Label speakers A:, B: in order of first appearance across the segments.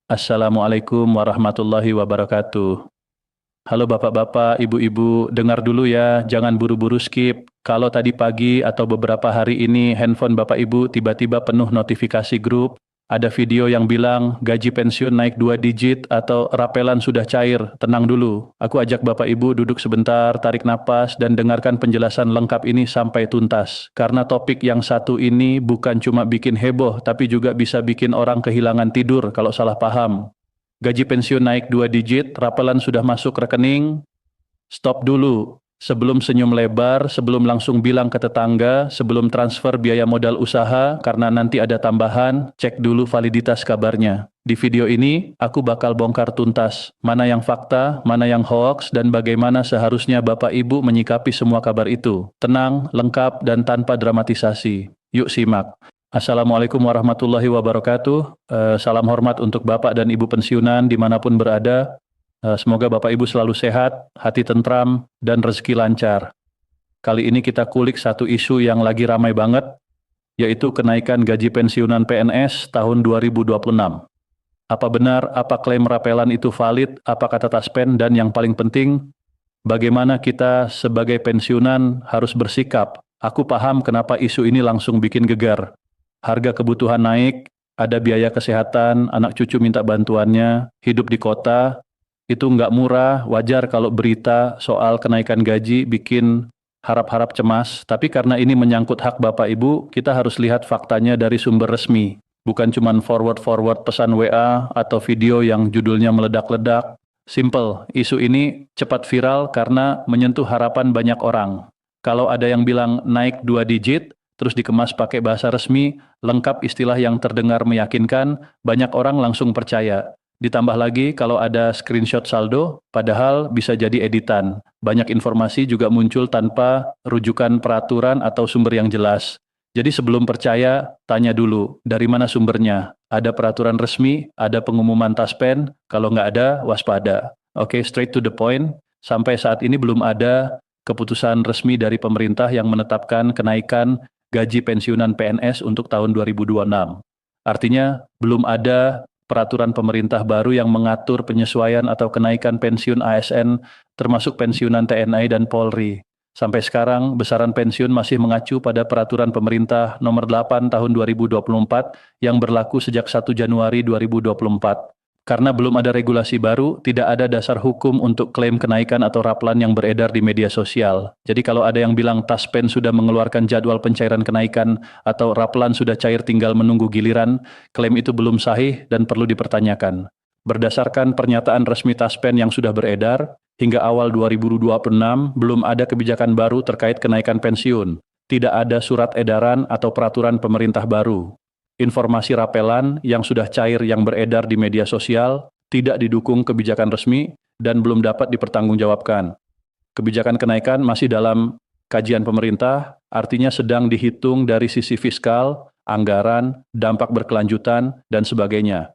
A: Assalamualaikum warahmatullahi wabarakatuh. Halo bapak-bapak, ibu-ibu, dengar dulu ya, jangan buru-buru skip. Kalau tadi pagi atau beberapa hari ini handphone bapak ibu tiba-tiba penuh notifikasi grup, ada video yang bilang gaji pensiun naik 2 digit atau rapelan sudah cair, tenang dulu. Aku ajak bapak ibu duduk sebentar, tarik napas, dan dengarkan penjelasan lengkap ini sampai tuntas. Karena topik yang satu ini bukan cuma bikin heboh, tapi juga bisa bikin orang kehilangan tidur kalau salah paham. Gaji pensiun naik 2 digit, rapelan sudah masuk rekening. Stop dulu. Sebelum senyum lebar, sebelum langsung bilang ke tetangga, sebelum transfer biaya modal usaha, karena nanti ada tambahan, cek dulu validitas kabarnya. Di video ini, aku bakal bongkar tuntas, mana yang fakta, mana yang hoax, dan bagaimana seharusnya Bapak Ibu menyikapi semua kabar itu. Tenang, lengkap, dan tanpa dramatisasi. Yuk simak. Assalamualaikum warahmatullahi wabarakatuh. Salam hormat untuk Bapak dan Ibu pensiunan dimanapun berada. Semoga Bapak Ibu selalu sehat, hati tentram, dan rezeki lancar. Kali ini kita kulik satu isu yang lagi ramai banget, yaitu kenaikan gaji pensiunan PNS tahun 2026. Apa benar, apa klaim rapelan itu valid, apa kata Taspen, dan yang paling penting, bagaimana kita sebagai pensiunan harus bersikap. Aku paham kenapa isu ini langsung bikin gegar. Harga kebutuhan naik, ada biaya kesehatan, anak cucu minta bantuannya, hidup di kota, itu nggak murah. Wajar kalau berita soal kenaikan gaji bikin harap-harap cemas, tapi karena ini menyangkut hak Bapak Ibu, kita harus lihat faktanya dari sumber resmi, bukan cuma forward-forward pesan WA atau video yang judulnya meledak-ledak. Simple, isu ini cepat viral karena menyentuh harapan banyak orang. Kalau ada yang bilang naik 2 digit, terus dikemas pakai bahasa resmi, lengkap istilah yang terdengar meyakinkan, banyak orang langsung percaya. Ditambah lagi kalau ada screenshot saldo, padahal bisa jadi editan. Banyak informasi juga muncul tanpa rujukan peraturan atau sumber yang jelas. Jadi sebelum percaya, tanya dulu, dari mana sumbernya? Ada peraturan resmi, ada pengumuman Taspen, kalau nggak ada, waspada. Oke, straight to the point. Sampai saat ini belum ada keputusan resmi dari pemerintah yang menetapkan kenaikan gaji pensiunan PNS untuk tahun 2026. Artinya, belum ada peraturan pemerintah baru yang mengatur penyesuaian atau kenaikan pensiun ASN termasuk pensiunan TNI dan Polri. Sampai sekarang, besaran pensiun masih mengacu pada peraturan pemerintah nomor 8 tahun 2024 yang berlaku sejak 1 Januari 2024. Karena belum ada regulasi baru, tidak ada dasar hukum untuk klaim kenaikan atau raplan yang beredar di media sosial. Jadi kalau ada yang bilang Taspen sudah mengeluarkan jadwal pencairan kenaikan atau raplan sudah cair tinggal menunggu giliran, klaim itu belum sahih dan perlu dipertanyakan. Berdasarkan pernyataan resmi Taspen yang sudah beredar, hingga awal 2026 belum ada kebijakan baru terkait kenaikan pensiun. Tidak ada surat edaran atau peraturan pemerintah baru. Informasi rapelan yang sudah cair yang beredar di media sosial tidak didukung kebijakan resmi dan belum dapat dipertanggungjawabkan. Kebijakan kenaikan masih dalam kajian pemerintah, artinya sedang dihitung dari sisi fiskal, anggaran, dampak berkelanjutan, dan sebagainya.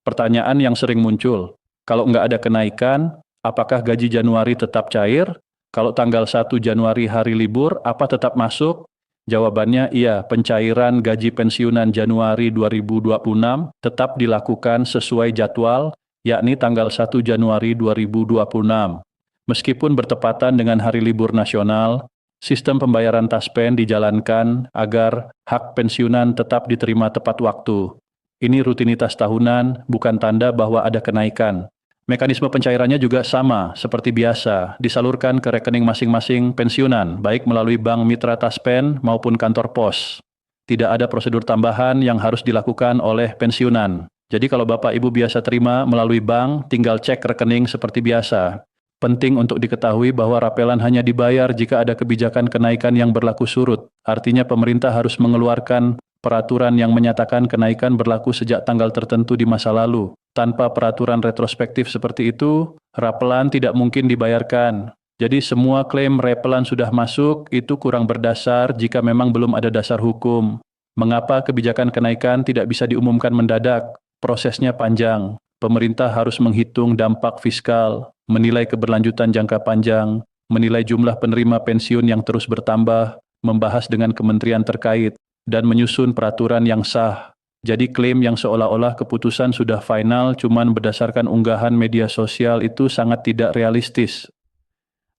A: Pertanyaan yang sering muncul, kalau nggak ada kenaikan, apakah gaji Januari tetap cair? Kalau tanggal 1 Januari hari libur, apa tetap masuk? Jawabannya iya, pencairan gaji pensiunan Januari 2026 tetap dilakukan sesuai jadwal, yakni tanggal 1 Januari 2026. Meskipun bertepatan dengan hari libur nasional, sistem pembayaran Taspen dijalankan agar hak pensiunan tetap diterima tepat waktu. Ini rutinitas tahunan, bukan tanda bahwa ada kenaikan. Mekanisme pencairannya juga sama, seperti biasa, disalurkan ke rekening masing-masing pensiunan, baik melalui bank mitra Taspen maupun kantor pos. Tidak ada prosedur tambahan yang harus dilakukan oleh pensiunan. Jadi kalau Bapak Ibu biasa terima melalui bank, tinggal cek rekening seperti biasa. Penting untuk diketahui bahwa rapelan hanya dibayar jika ada kebijakan kenaikan yang berlaku surut. Artinya pemerintah harus mengeluarkan peraturan yang menyatakan kenaikan berlaku sejak tanggal tertentu di masa lalu. Tanpa peraturan retrospektif seperti itu, rapelan tidak mungkin dibayarkan. Jadi semua klaim rapelan sudah masuk itu kurang berdasar jika memang belum ada dasar hukum. Mengapa kebijakan kenaikan tidak bisa diumumkan mendadak? Prosesnya panjang. Pemerintah harus menghitung dampak fiskal, menilai keberlanjutan jangka panjang, menilai jumlah penerima pensiun yang terus bertambah, membahas dengan kementerian terkait, dan menyusun peraturan yang sah. Jadi klaim yang seolah-olah keputusan sudah final cuman berdasarkan unggahan media sosial itu sangat tidak realistis.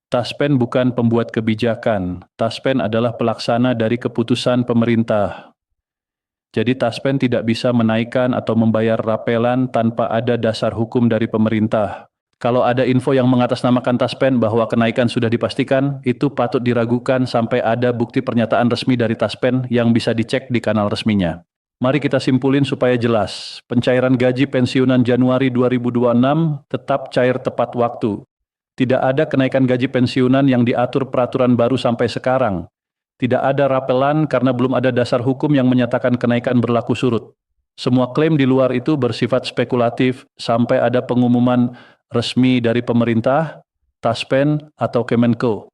A: Taspen bukan pembuat kebijakan, Taspen adalah pelaksana dari keputusan pemerintah. Jadi Taspen tidak bisa menaikkan atau membayar rapelan tanpa ada dasar hukum dari pemerintah. Kalau ada info yang mengatasnamakan Taspen bahwa kenaikan sudah dipastikan, itu patut diragukan sampai ada bukti pernyataan resmi dari Taspen yang bisa dicek di kanal resminya. Mari kita simpulin supaya jelas. Pencairan gaji pensiunan Januari 2026 tetap cair tepat waktu. Tidak ada kenaikan gaji pensiunan yang diatur peraturan baru sampai sekarang. Tidak ada rapelan karena belum ada dasar hukum yang menyatakan kenaikan berlaku surut. Semua klaim di luar itu bersifat spekulatif sampai ada pengumuman resmi dari pemerintah, Taspen, atau Kemenko.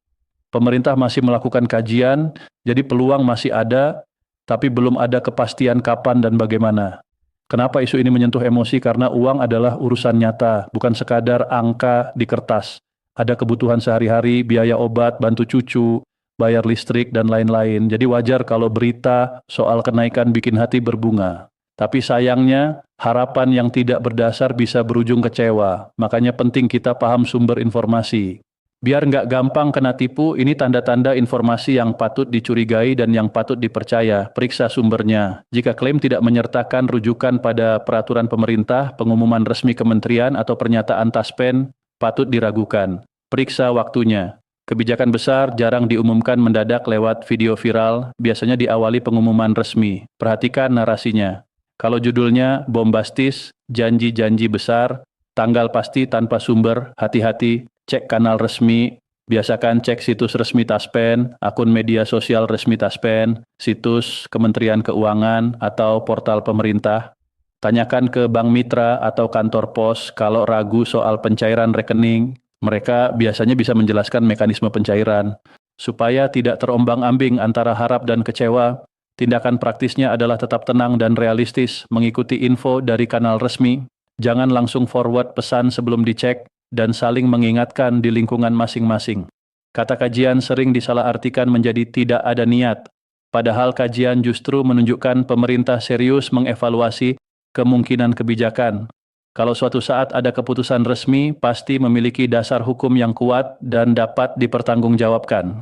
A: Pemerintah masih melakukan kajian, jadi peluang masih ada, tapi belum ada kepastian kapan dan bagaimana. Kenapa isu ini menyentuh emosi? Karena uang adalah urusan nyata, bukan sekadar angka di kertas. Ada kebutuhan sehari-hari, biaya obat, bantu cucu, bayar listrik, dan lain-lain. Jadi wajar kalau berita soal kenaikan bikin hati berbunga. Tapi sayangnya, harapan yang tidak berdasar bisa berujung kecewa. Makanya penting kita paham sumber informasi. Biar nggak gampang kena tipu, ini tanda-tanda informasi yang patut dicurigai dan yang patut dipercaya. Periksa sumbernya. Jika klaim tidak menyertakan rujukan pada peraturan pemerintah, pengumuman resmi kementerian, atau pernyataan Taspen, patut diragukan. Periksa waktunya. Kebijakan besar jarang diumumkan mendadak lewat video viral, biasanya diawali pengumuman resmi. Perhatikan narasinya. Kalau judulnya bombastis, janji-janji besar, tanggal pasti tanpa sumber, hati-hati, cek kanal resmi, biasakan cek situs resmi Taspen, akun media sosial resmi Taspen, situs Kementerian Keuangan, atau portal pemerintah. Tanyakan ke bank mitra atau kantor pos kalau ragu soal pencairan rekening. Mereka biasanya bisa menjelaskan mekanisme pencairan. Supaya tidak terombang-ambing antara harap dan kecewa, tindakan praktisnya adalah tetap tenang dan realistis, mengikuti info dari kanal resmi. Jangan langsung forward pesan sebelum dicek, dan saling mengingatkan di lingkungan masing-masing. Kata kajian sering disalahartikan menjadi tidak ada niat, padahal kajian justru menunjukkan pemerintah serius mengevaluasi kemungkinan kebijakan. Kalau suatu saat ada keputusan resmi, pasti memiliki dasar hukum yang kuat dan dapat dipertanggungjawabkan.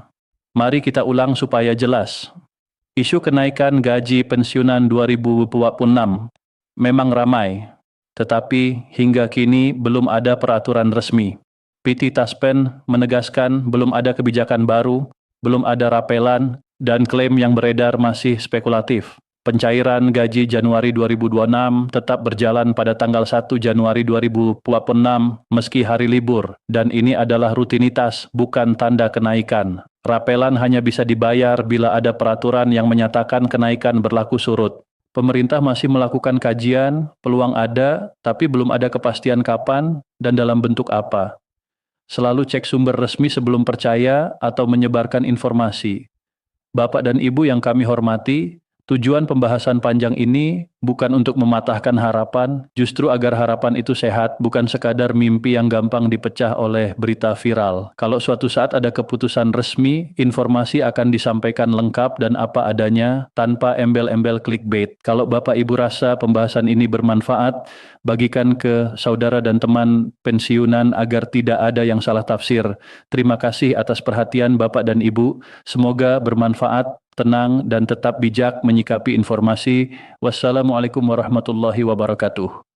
A: Mari kita ulang supaya jelas. Isu kenaikan gaji pensiunan 2026 memang ramai, tetapi hingga kini belum ada peraturan resmi. PT Taspen menegaskan belum ada kebijakan baru, belum ada rapelan, dan klaim yang beredar masih spekulatif. Pencairan gaji Januari 2026 tetap berjalan pada tanggal 1 Januari 2026 meski hari libur, dan ini adalah rutinitas, bukan tanda kenaikan. Rapelan hanya bisa dibayar bila ada peraturan yang menyatakan kenaikan berlaku surut. Pemerintah masih melakukan kajian, peluang ada, tapi belum ada kepastian kapan dan dalam bentuk apa. Selalu cek sumber resmi sebelum percaya atau menyebarkan informasi. Bapak dan Ibu yang kami hormati, tujuan pembahasan panjang ini bukan untuk mematahkan harapan, justru agar harapan itu sehat, bukan sekadar mimpi yang gampang dipecah oleh berita viral. Kalau suatu saat ada keputusan resmi, informasi akan disampaikan lengkap dan apa adanya, tanpa embel-embel clickbait. Kalau Bapak Ibu rasa pembahasan ini bermanfaat, bagikan ke saudara dan teman pensiunan agar tidak ada yang salah tafsir. Terima kasih atas perhatian Bapak dan Ibu. Semoga bermanfaat, tenang, dan tetap bijak menyikapi informasi. Wassalamualaikum warahmatullahi wabarakatuh.